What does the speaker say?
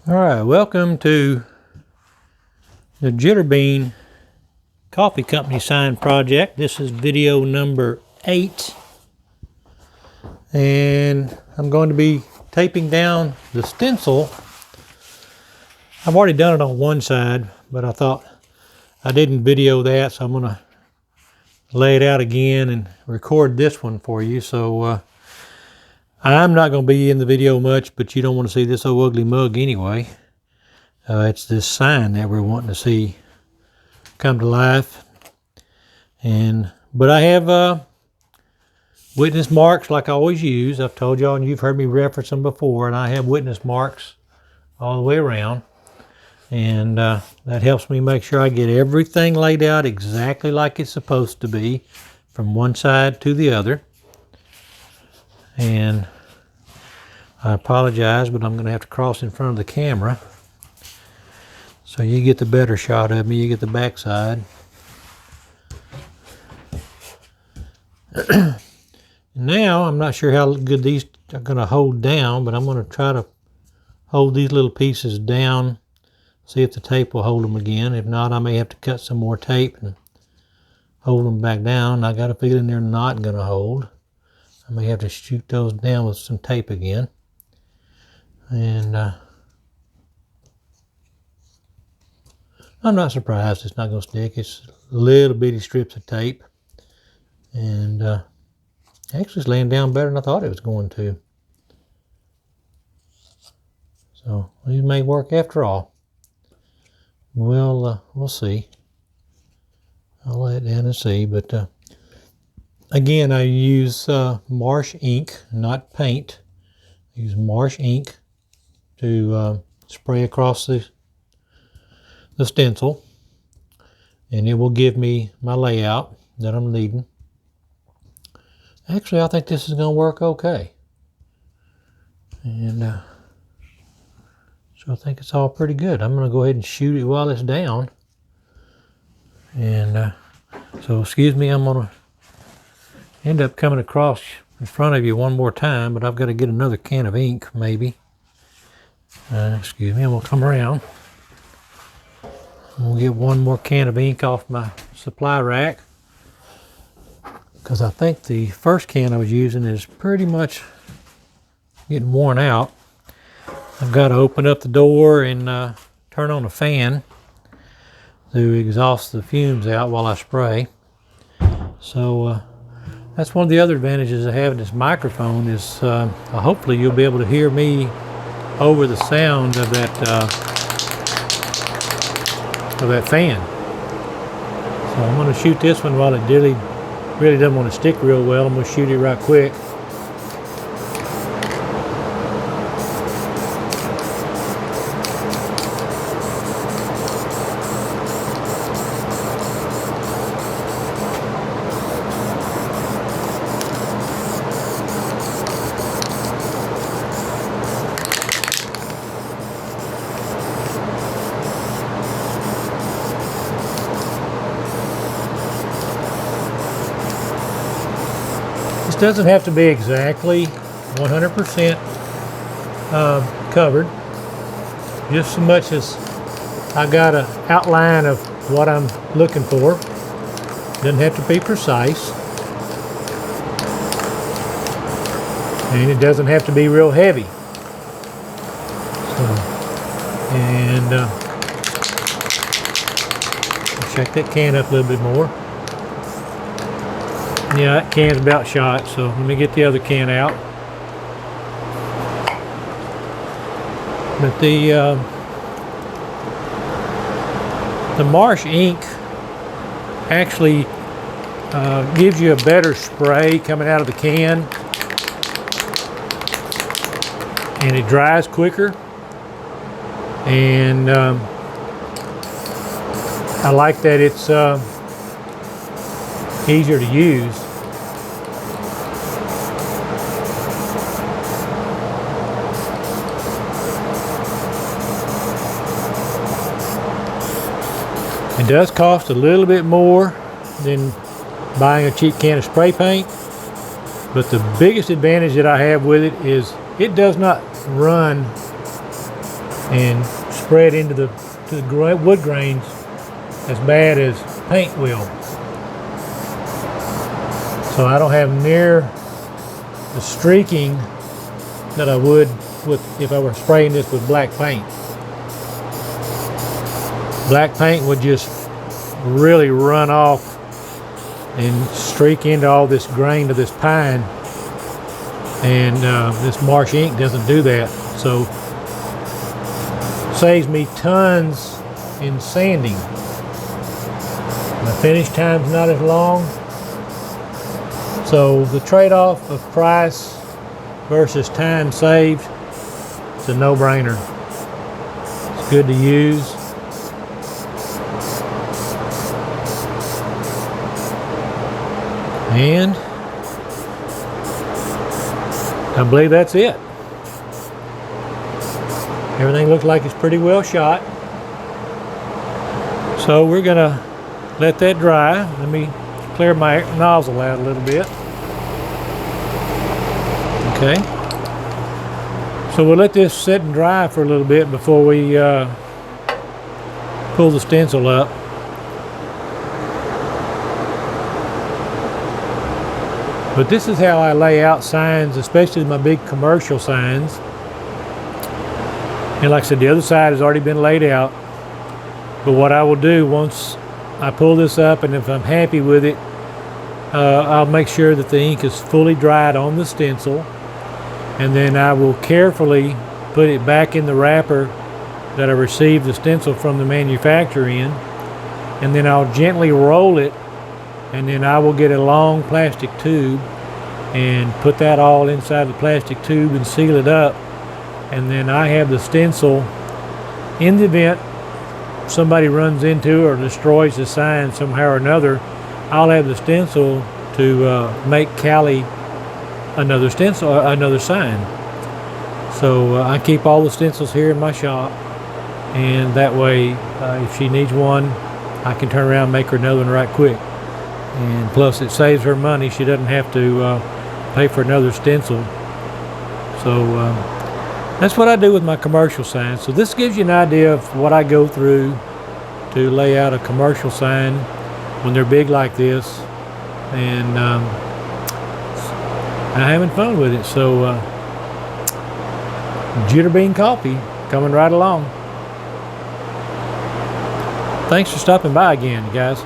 Alright, welcome to the Jitterbean Coffee Company sign project. This is video number 8. And I'm going to be taping down the stencil. I've already done it on one side, but I thought I didn't video that, so I'm going to lay it out again and record this one for you. So I'm not going to be in the video much, but you don't want to see this old ugly mug anyway. It's this sign that we're wanting to see come to life. But I have witness marks like I always use. I've told y'all and you've heard me reference them before, and I have witness marks all the way around. And that helps me make sure I get everything laid out exactly like it's supposed to be from one side to the other. And I apologize, but I'm going to have to cross in front of the camera so you get the better shot of me. You get the back side. Now, I'm not sure how good these are going to hold down, but I'm going to try to hold these little pieces down, see if the tape will hold them again. If not, I may have to cut some more tape and hold them back down. I got a feeling they're not going to hold. I may have to shoot those down with some tape again. And I'm not surprised it's not going to stick. It's little bitty strips of tape. And actually it's laying down better than I thought it was going to. So these may work after all. We'll see. I'll lay it down and see. But again, I use marsh ink, not paint. I use marsh ink to spray across the stencil, and it will give me my layout that I'm needing. Actually, I think this is going to work okay. And so I think it's all pretty good. I'm going to go ahead and shoot it while it's down. And so excuse me, I'm going to end up coming across in front of you one more time, but I've got to get another can of ink maybe. Excuse me, I'm going to come around. We'll get one more can of ink off my supply rack, because I think the first can I was using is pretty much getting worn out. I've got to open up the door and turn on a fan to exhaust the fumes out while I spray. So that's one of the other advantages of having this microphone is hopefully you'll be able to hear me over the sound of that fan. So I'm going to shoot this one while it really doesn't want to stick real well. I'm going to shoot it right quick. Doesn't have to be exactly 100% covered, just so much as I got an outline of what I'm looking for. Doesn't have to be precise, and it doesn't have to be real heavy. So, and I'll check that can up a little bit more. Yeah, that can's about shot, so let me get the other can out. But the marsh ink actually gives you a better spray coming out of the can, and it dries quicker. And I like that it's easier to use. It does cost a little bit more than buying a cheap can of spray paint, but the biggest advantage that I have with it is it does not run and spread into the wood grains as bad as paint will. So I don't have near the streaking that I would with if I were spraying this with black paint. Black paint would just really run off and streak into all this grain of this pine, and this marsh ink doesn't do that, so saves me tons in sanding. My finish time's not as long, so the trade-off of price versus time saved, it's a no-brainer. It's good to use. And I believe that's it. Everything looks like it's pretty well shot. So we're gonna let that dry. Let me clear my nozzle out a little bit. Okay. So we'll let this sit and dry for a little bit before we pull the stencil up. But this is how I lay out signs, especially my big commercial signs. And like I said, the other side has already been laid out. But what I will do once I pull this up, and if I'm happy with it, I'll make sure that the ink is fully dried on the stencil. And then I will carefully put it back in the wrapper that I received the stencil from the manufacturer in. And then I'll gently roll it, and then I will get a long plastic tube and put that all inside the plastic tube and seal it up. And then I have the stencil, in the event somebody runs into or destroys the sign somehow or another, I'll have the stencil to make Callie another stencil, another sign. So I keep all the stencils here in my shop, and that way if she needs one, I can turn around and make her another one right quick. And plus it saves her money. She doesn't have to pay for another stencil. So that's what I do with my commercial signs. So this gives you an idea of what I go through to lay out a commercial sign when they're big like this. And I'm having fun with it. So Jitterbean coffee coming right along. Thanks for stopping by again, guys.